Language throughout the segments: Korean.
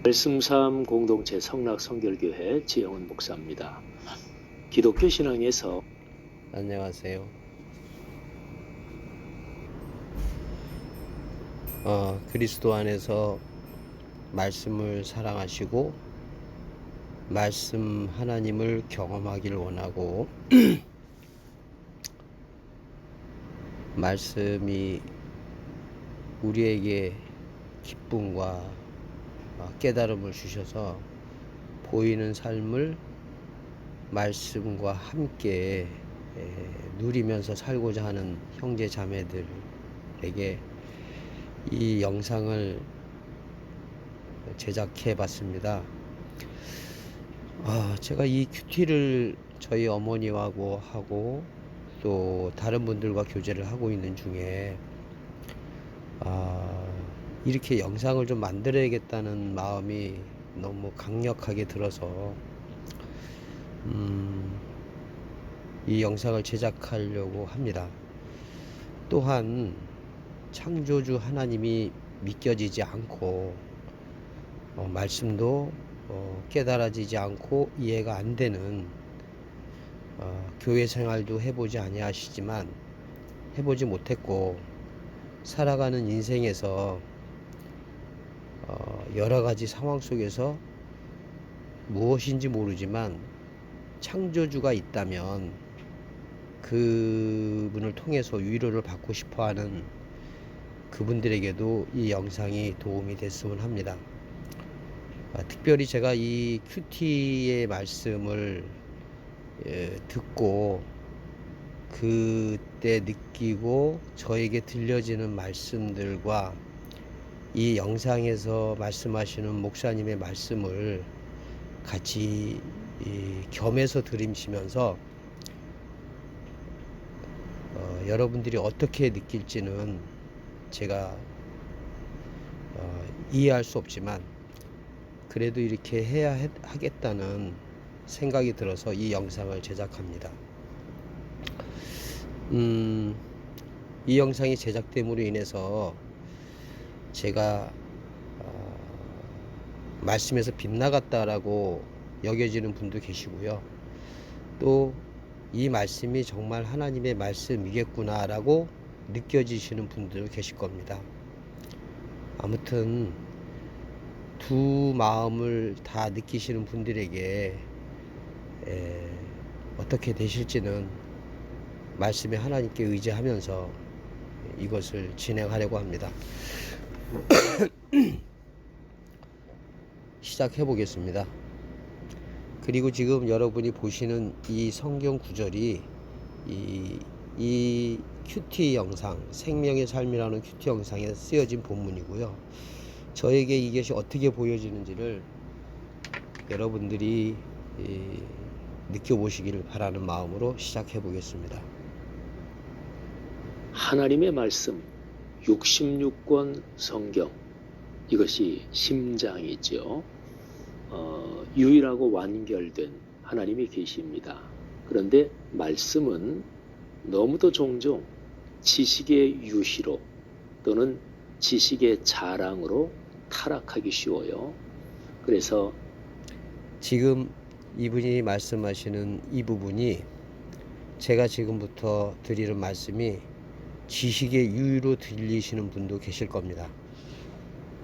말씀삼 공동체 성락성결교회 지영훈 목사입니다. 기독교 신앙에서 안녕하세요. 그리스도 안에서 말씀을 사랑하시고 말씀 하나님을 경험하기를 원하고 말씀이 우리에게 기쁨과 깨달음을 주셔서 보이는 삶을 말씀과 함께 누리면서 살고자 하는 형제 자매들에게 이 영상을 제작해 봤습니다. 제가 이 큐티를 저희 어머니하고 하고 또 다른 분들과 교제를 하고 있는 중에 이렇게 영상을 좀 만들어야겠다는 마음이 너무 강력하게 들어서 이 영상을 제작하려고 합니다. 또한 창조주 하나님이 믿겨지지 않고 말씀도 깨달아지지 않고 이해가 안 되는 교회 생활도 해보지 아니하시지만 해보지 못했고 살아가는 인생에서 여러 가지 상황 속에서 무엇인지 모르지만 창조주가 있다면 그분을 통해서 위로를 받고 싶어하는 그분들에게도 이 영상이 도움이 됐으면 합니다. 특별히 제가 이 큐티의 말씀을 듣고 그때 느끼고 저에게 들려지는 말씀들과 이 영상에서 말씀하시는 목사님의 말씀을 같이 겸해서 들으시면서 여러분들이 어떻게 느낄지는 제가 이해할 수 없지만 그래도 이렇게 해야 하겠다는 생각이 들어서 이 영상을 제작합니다. 이 영상이 제작됨으로 인해서 제가 말씀에서 빗나갔다라고 여겨지는 분도 계시고요. 또 이 말씀이 정말 하나님의 말씀이겠구나 라고 느껴지시는 분들 계실 겁니다. 아무튼 두 마음을 다 느끼시는 분들에게 어떻게 되실지는 말씀의 하나님께 의지하면서 이것을 진행하려고 합니다. 시작해 보겠습니다. 그리고 지금 여러분이 보시는 이 성경 구절이 이 큐티 영상, 생명의 삶이라는 큐티 영상에 쓰여진 본문이고요. 저에게 이것이 어떻게 보여지는지를 여러분들이 느껴보시기를 바라는 마음으로 시작해 보겠습니다. 하나님의 말씀 66권 성경, 이것이 심장이죠. 유일하고 완결된 하나님이 계십니다. 그런데 말씀은 너무도 종종 지식의 유희로 또는 지식의 자랑으로 타락하기 쉬워요. 그래서 지금 이분이 말씀하시는 이 부분이 제가 지금부터 드리는 말씀이 지식의 유희로 들리시는 분도 계실 겁니다.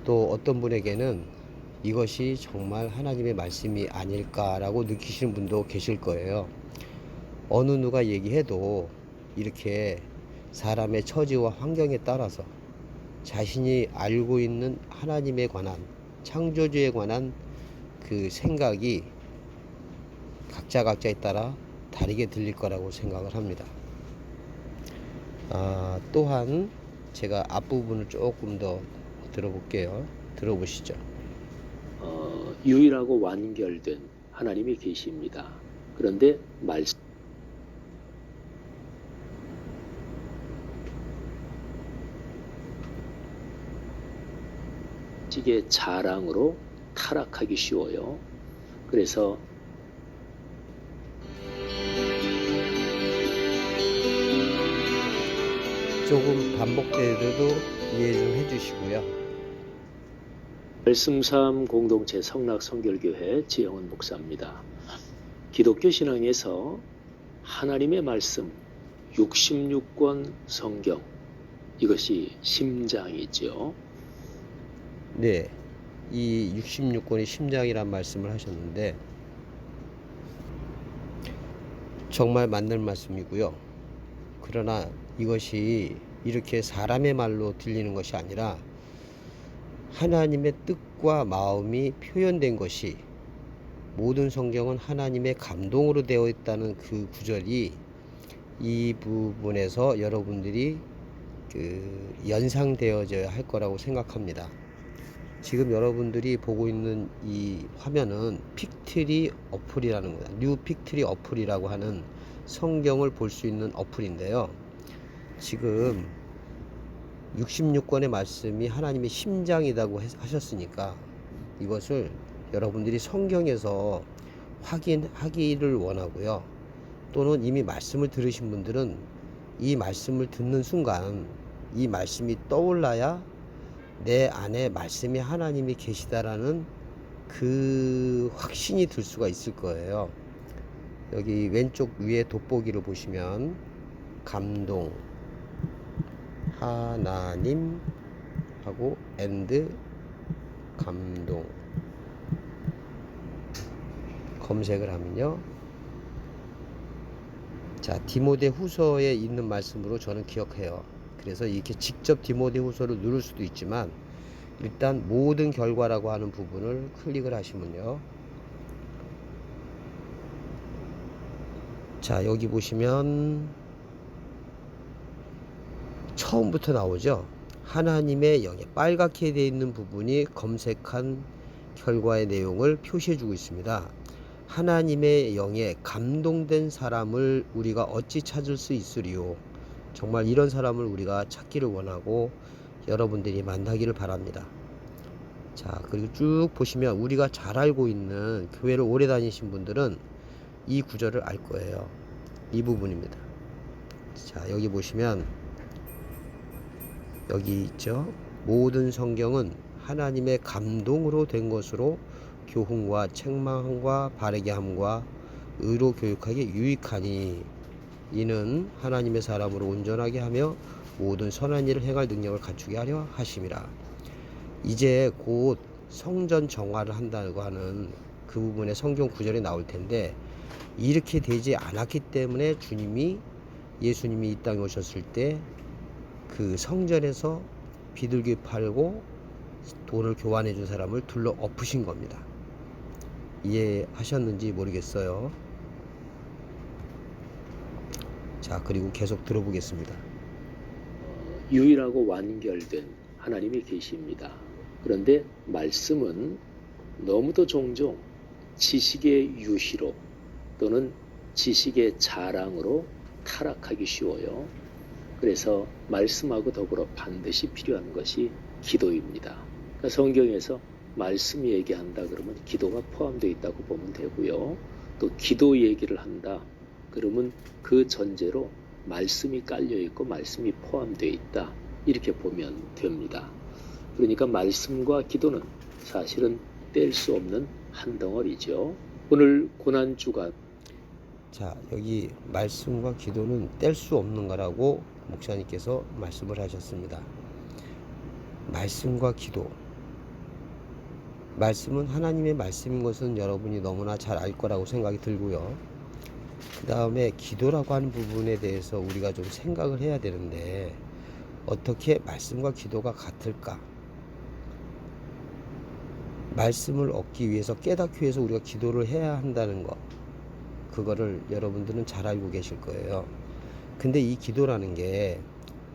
또 어떤 분에게는 이것이 정말 하나님의 말씀이 아닐까라고 느끼시는 분도 계실 거예요. 어느 누가 얘기해도 이렇게 사람의 처지와 환경에 따라서 자신이 알고 있는 하나님에 관한, 창조주에 관한 그 생각이 각자에 따라 다르게 들릴 거라고 생각을 합니다. 또한 제가 앞부분을 조금 더 들어볼게요. 들어보시죠. 유일하고 완결된 하나님이 계십니다. 그런데 말씀 지식의 자랑으로 타락하기 쉬워요. 그래서 조금 반복되더라도 이해 좀 해주시고요. 말씀삼 공동체 성락성결교회 지영은 목사입니다. 기독교 신앙에서 하나님의 말씀 66권 성경, 이것이 심장이죠. 네, 이 66권이 심장이란 말씀을 하셨는데 정말 맞는 말씀이고요. 그러나 이것이 이렇게 사람의 말로 들리는 것이 아니라 하나님의 뜻과 마음이 표현된 것이, 모든 성경은 하나님의 감동으로 되어 있다는 그 구절이 이 부분에서 여러분들이 연상되어져야 할 거라고 생각합니다. 지금 여러분들이 보고 있는 이 화면은 픽트리 어플이라는 거다. 뉴 픽트리 어플이라고 하는 성경을 볼 수 있는 어플인데요. 지금 66권의 말씀이 하나님의 심장이라고 하셨으니까 이것을 여러분들이 성경에서 확인하기를 원하고요. 또는 이미 말씀을 들으신 분들은 이 말씀을 듣는 순간 이 말씀이 떠올라야 내 안에 말씀이 하나님이 계시다라는 그 확신이 들 수가 있을 거예요. 여기 왼쪽 위에 돋보기를 보시면 감동, 하나님 하고 앤드 감동 검색을 하면요, 자, 디모데후서에 있는 말씀으로 저는 기억해요. 그래서 이렇게 직접 디모데후서를 누를 수도 있지만 일단 모든 결과라고 하는 부분을 클릭을 하시면요, 자, 여기 보시면 처음부터 나오죠. 하나님의 영에 빨갛게 되어 있는 부분이 검색한 결과의 내용을 표시해 주고 있습니다. 하나님의 영에 감동된 사람을 우리가 어찌 찾을 수 있으리요. 정말 이런 사람을 우리가 찾기를 원하고 여러분들이 만나기를 바랍니다. 자, 그리고 쭉 보시면 우리가 잘 알고 있는, 교회를 오래 다니신 분들은 이 구절을 알 거예요. 이 부분입니다. 자, 여기 보시면 여기 있죠. 모든 성경은 하나님의 감동으로 된 것으로 교훈과 책망과 바르게 함과 의로 교육하기에 유익하니 이는 하나님의 사람으로 온전하게 하며 모든 선한 일을 행할 능력을 갖추게 하려 하심이라. 이제 곧 성전 정화를 한다고 하는 그 부분의 성경 구절이 나올 텐데, 이렇게 되지 않았기 때문에 예수님이 이 땅에 오셨을 때 그 성전에서 비둘기 팔고 돈을 교환해 준 사람을 둘러 엎으신 겁니다. 이해하셨는지 모르겠어요. 자, 그리고 계속 들어보겠습니다. 유일하고 완결된 하나님이 계십니다. 그런데 말씀은 너무도 종종 지식의 유희로 또는 지식의 자랑으로 타락하기 쉬워요. 그래서 말씀하고 더불어 반드시 필요한 것이 기도입니다. 그러니까 성경에서 말씀 얘기한다 그러면 기도가 포함되어 있다고 보면 되고요. 또 기도 얘기를 한다 그러면 그 전제로 말씀이 깔려 있고 말씀이 포함되어 있다, 이렇게 보면 됩니다. 그러니까 말씀과 기도는 사실은 뗄 수 없는 한 덩어리죠. 오늘 고난주간, 자, 여기 말씀과 기도는 뗄 수 없는 거라고 목사님께서 말씀을 하셨습니다. 말씀과 기도, 말씀은 하나님의 말씀인 것은 여러분이 너무나 잘 알 거라고 생각이 들고요. 그 다음에 기도라고 하는 부분에 대해서 우리가 좀 생각을 해야 되는데, 어떻게 말씀과 기도가 같을까? 말씀을 얻기 위해서, 깨닫기 위해서 우리가 기도를 해야 한다는 것, 그거를 여러분들은 잘 알고 계실 거예요. 근데 이 기도라는 게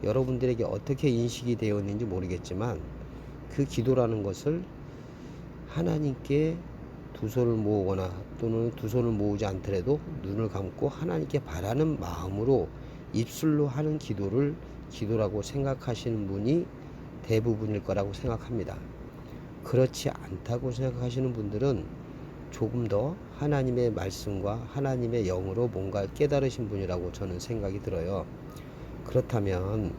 여러분들에게 어떻게 인식이 되어 있는지 모르겠지만, 그 기도라는 것을 하나님께 두 손을 모으거나 또는 두 손을 모으지 않더라도 눈을 감고 하나님께 바라는 마음으로 입술로 하는 기도를 기도라고 생각하시는 분이 대부분일 거라고 생각합니다. 그렇지 않다고 생각하시는 분들은 조금 더 하나님의 말씀과 하나님의 영으로 뭔가 깨달으신 분이라고 저는 생각이 들어요. 그렇다면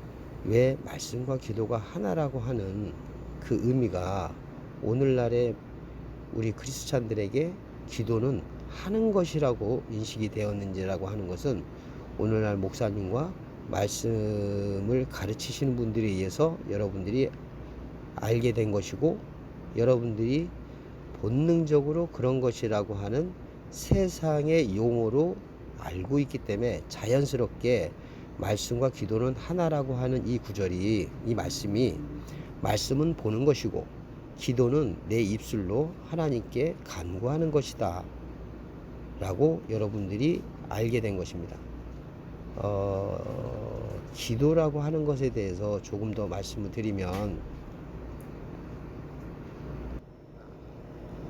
왜 말씀과 기도가 하나라고 하는 그 의미가 오늘날의 우리 크리스찬들에게 기도는 하는 것이라고 인식이 되었는지라고 하는 것은 오늘날 목사님과 말씀을 가르치시는 분들에 의해서 여러분들이 알게 된 것이고, 여러분들이 본능적으로 그런 것이라고 하는 세상의 용어로 알고 있기 때문에 자연스럽게 말씀과 기도는 하나라고 하는 이 구절이, 이 말씀은 보는 것이고 기도는 내 입술로 하나님께 간구하는 것이다 라고 여러분들이 알게 된 것입니다. 기도라고 하는 것에 대해서 조금 더 말씀을 드리면,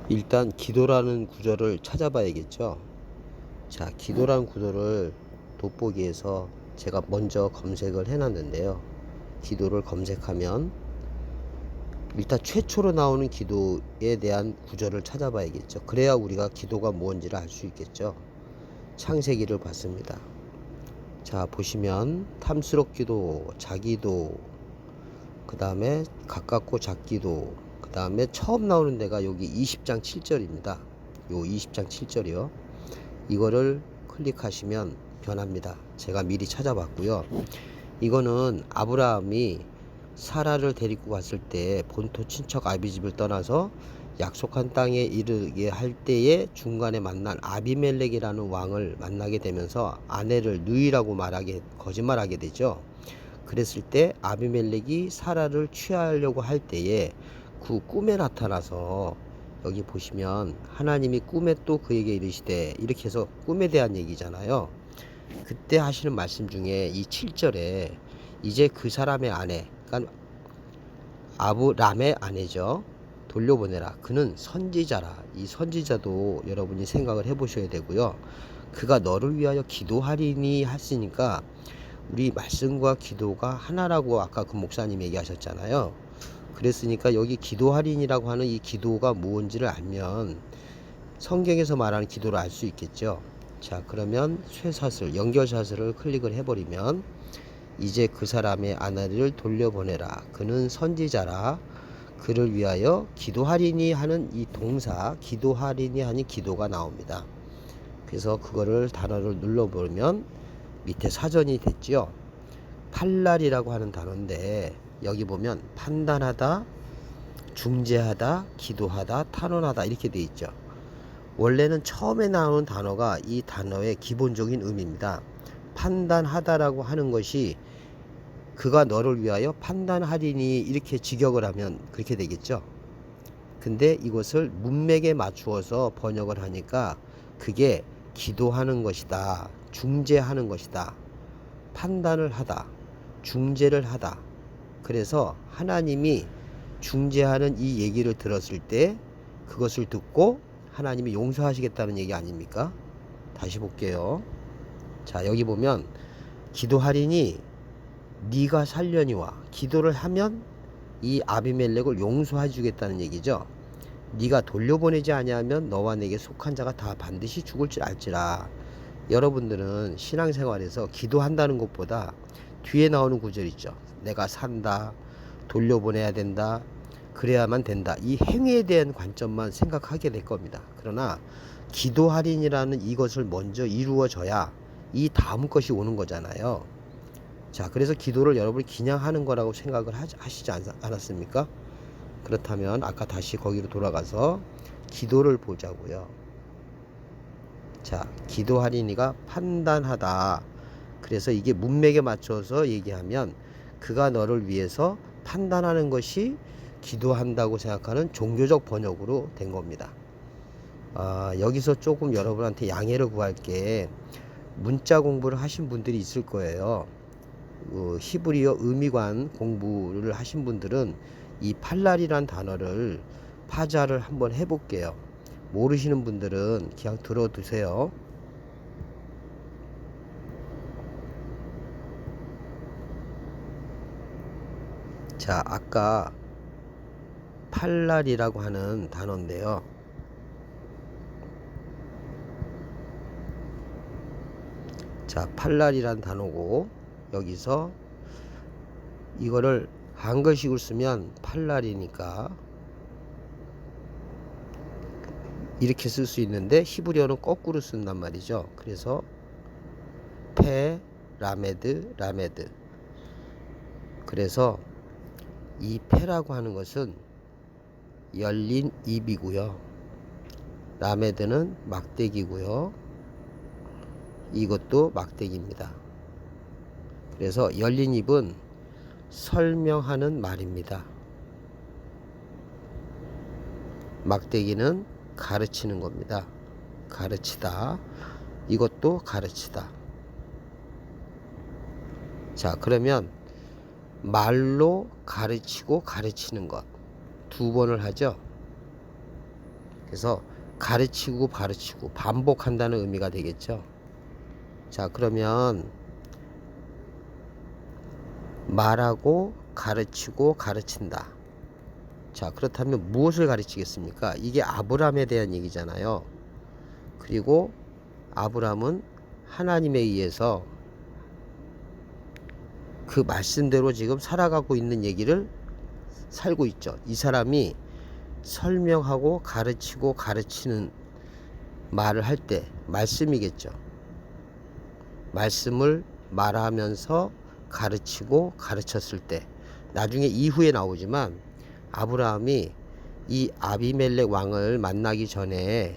일단 기도라는 구절을 찾아봐야겠죠. 자, 기도라는 구절을 돋보기에서 제가 먼저 검색을 해놨는데요. 기도를 검색하면 일단 최초로 나오는 기도에 대한 구절을 찾아봐야겠죠. 그래야 우리가 기도가 뭔지를 알 수 있겠죠. 창세기를 봤습니다. 자, 보시면 탐스럽기도, 자기도, 그 다음에 가깝고 작기도, 그 다음에 처음 나오는 데가 여기 20장 7절입니다. 요 20장 7절이요. 이거를 클릭하시면 변합니다. 제가 미리 찾아봤고요. 이거는 아브라함이 사라를 데리고 갔을 때 본토 친척 아비집을 떠나서 약속한 땅에 이르게 할 때에 중간에 만난 아비멜렉이라는 왕을 만나게 되면서 아내를 누이라고 거짓말하게 되죠. 그랬을 때 아비멜렉이 사라를 취하려고 할 때에 그 꿈에 나타나서, 여기 보시면 하나님이 꿈에 또 그에게 이르시되, 이렇게 해서 꿈에 대한 얘기잖아요. 그때 하시는 말씀 중에 이 7절에 이제 그 사람의 아내, 그러니까 아브람의 아내죠, 돌려보내라. 그는 선지자라. 이 선지자도 여러분이 생각을 해보셔야 되고요. 그가 너를 위하여 기도하리니 했으니까 우리 말씀과 기도가 하나라고 아까 그 목사님 얘기하셨잖아요. 그랬으니까 여기 기도하리니라고 하는 이 기도가 무엇인지를 알면 성경에서 말하는 기도를 알 수 있겠죠. 자, 그러면 쇠사슬, 연결사슬을 클릭을 해버리면 이제 그 사람의 아내를 돌려보내라. 그는 선지자라. 그를 위하여 기도하리니 하는 이 동사, 기도하리니 하는 기도가 나옵니다. 그래서 그거를 단어를 눌러보면 밑에 사전이 됐죠. 팔랄이라고 하는 단어인데, 여기 보면 판단하다, 중재하다, 기도하다, 탄원하다 이렇게 돼 있죠. 원래는 처음에 나오는 단어가 이 단어의 기본적인 의미입니다. 판단하다라고 하는 것이 그가 너를 위하여 판단하리니 이렇게 직역을 하면 그렇게 되겠죠. 근데 이것을 문맥에 맞추어서 번역을 하니까 그게 기도하는 것이다, 중재하는 것이다, 판단을 하다, 중재를 하다. 그래서 하나님이 중재하는 이 얘기를 들었을 때 그것을 듣고 하나님이 용서하시겠다는 얘기 아닙니까? 다시 볼게요. 자, 여기 보면 기도하리니 네가 살려니와, 기도를 하면 이 아비멜렉을 용서해 주겠다는 얘기죠. 네가 돌려보내지 아니하면 너와 내게 속한 자가 다 반드시 죽을 줄 알지라. 여러분들은 신앙생활에서 기도한다는 것보다 뒤에 나오는 구절 있죠. 내가 산다, 돌려보내야 된다, 그래야만 된다. 이 행위에 대한 관점만 생각하게 될 겁니다. 그러나 기도하리니라는 이것을 먼저 이루어져야 이 다음 것이 오는 거잖아요. 자, 그래서 기도를 여러분이 그냥 하는 거라고 생각을 하시지 않았습니까? 그렇다면 아까 다시 거기로 돌아가서 기도를 보자고요. 자, 기도하리니가 판단하다. 그래서 이게 문맥에 맞춰서 얘기하면 그가 너를 위해서 판단하는 것이 기도한다고 생각하는 종교적 번역으로 된 겁니다. 여기서 조금 여러분한테 양해를 구할게. 문자 공부를 하신 분들이 있을 거예요. 히브리어 의미관 공부를 하신 분들은 이 팔랄이란 단어를 파자를 한번 해볼게요. 모르시는 분들은 그냥 들어두세요. 자, 아까 팔랄이라고 하는 단어인데요. 자, 팔랄이란 단어고, 여기서 이거를 한글식으로 쓰면 팔랄이니까 이렇게 쓸 수 있는데 히브리어는 거꾸로 쓴단 말이죠. 그래서 페 라메드 라메드. 그래서 이 페라고 하는 것은 열린 입이고요. 라메드는 막대기고요. 이것도 막대기입니다. 그래서 열린 입은 설명하는 말입니다. 막대기는 가르치는 겁니다. 가르치다. 이것도 가르치다. 자, 그러면 말로 가르치고 가르치는 것 두 번을 하죠. 그래서 가르치고 가르치고 반복한다는 의미가 되겠죠. 자, 그러면 말하고 가르치고 가르친다. 자, 그렇다면 무엇을 가르치겠습니까? 이게 아브람에 대한 얘기잖아요. 그리고 아브람은 하나님에 의해서 그 말씀대로 지금 살아가고 있는 얘기를 살고 있죠. 이 사람이 설명하고 가르치고 가르치는 말을 할 때 말씀이겠죠. 말씀을 말하면서 가르치고 가르쳤을 때, 나중에 이후에 나오지만 아브라함이 이 아비멜렉 왕을 만나기 전에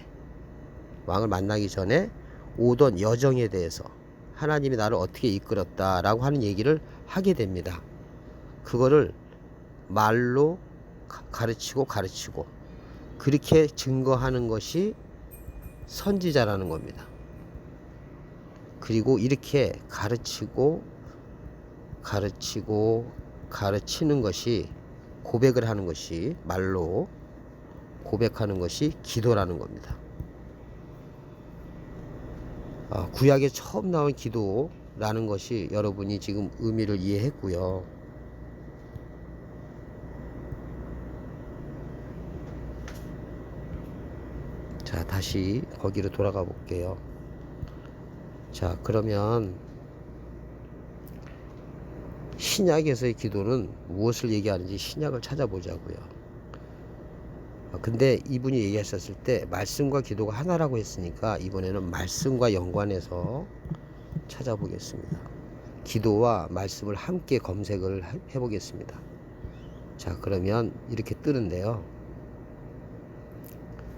오던 여정에 대해서 하나님이 나를 어떻게 이끌었다라고 하는 얘기를 하게 됩니다. 그거를 말로 가르치고 그렇게 증거하는 것이 선지자라는 겁니다. 그리고 이렇게 가르치는 것이, 고백을 하는 것이, 말로 고백하는 것이 기도라는 겁니다. 구약에 처음 나온 기도라는 것이 여러분이 지금 의미를 이해했고요. 자, 다시 거기로 돌아가 볼게요. 자, 그러면 신약에서의 기도는 무엇을 얘기하는지 신약을 찾아보자고요. 근데 이분이 얘기하셨을 때 말씀과 기도가 하나라고 했으니까 이번에는 말씀과 연관해서 찾아보겠습니다. 기도와 말씀을 함께 검색을 해보겠습니다. 자, 그러면 이렇게 뜨는데요.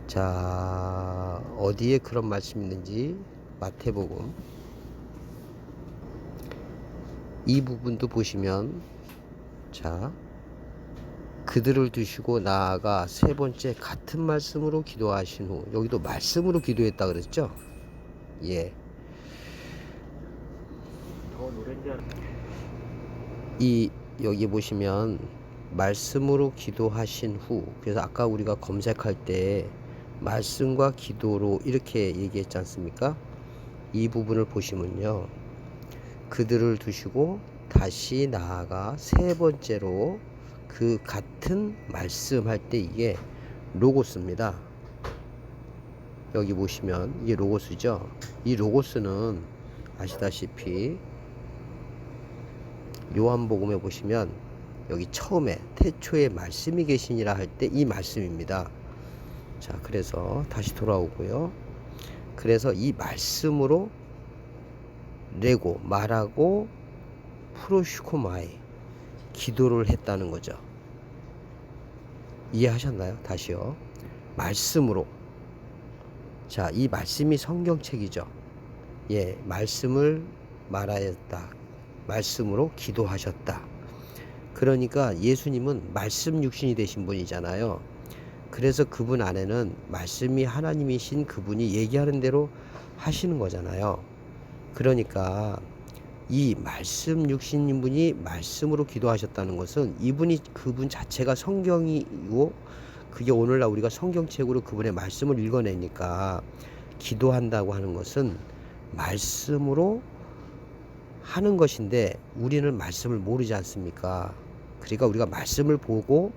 자, 어디에 그런 말씀이 있는지 마태복음 이 부분도 보시면, 자, 그들을 두시고 나아가 세 번째 같은 말씀으로 기도하신 후, 여기도 말씀으로 기도했다 그랬죠? 예. 여기 보시면 말씀으로 기도하신 후, 그래서 아까 우리가 검색할 때 말씀과 기도로 이렇게 얘기했지 않습니까? 이 부분을 보시면요, 그들을 두시고 다시 나아가 세 번째로 그 같은 말씀할 때 이게 로고스입니다. 여기 보시면 이게 로고스죠. 이 로고스는 아시다시피 요한복음에 보시면 여기 처음에 태초에 말씀이 계시니라 할 때 이 말씀입니다. 자, 그래서 다시 돌아오고요. 그래서 이 말씀으로 레고, 말하고 프로슈코마이, 기도를 했다는 거죠. 이해하셨나요? 다시요. 말씀으로. 자, 이 말씀이 성경책이죠. 예, 말씀을 말하였다. 말씀으로 기도하셨다. 그러니까 예수님은 말씀 육신이 되신 분이잖아요. 그래서 그분 안에는 말씀이 하나님이신 그분이 얘기하는 대로 하시는 거잖아요. 그러니까 이 말씀 육신인 분이 말씀으로 기도하셨다는 것은 그분 자체가 성경이고, 그게 오늘날 우리가 성경책으로 그분의 말씀을 읽어내니까 기도한다고 하는 것은 말씀으로 하는 것인데, 우리는 말씀을 모르지 않습니까? 그러니까 우리가 말씀을 보고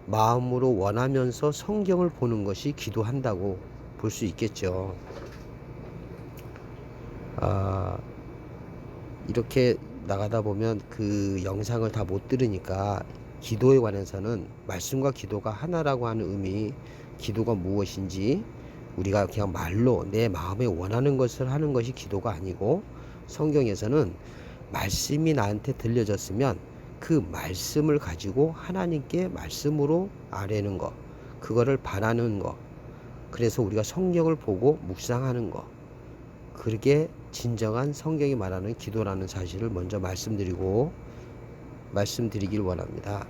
마음으로 원하면서 성경을 보는 것이 기도한다고 볼 수 있겠죠. 이렇게 나가다 보면 그 영상을 다 못 들으니까 기도에 관해서는 말씀과 기도가 하나라고 하는 의미, 기도가 무엇인지 우리가 그냥 말로 내 마음에 원하는 것을 하는 것이 기도가 아니고, 성경에서는 말씀이 나한테 들려졌으면 그 말씀을 가지고 하나님께 말씀으로 아뢰는 것, 그거를 바라는 것, 그래서 우리가 성경을 보고 묵상하는 것, 그게 진정한 성경이 말하는 기도라는 사실을 먼저 말씀드리길 원합니다.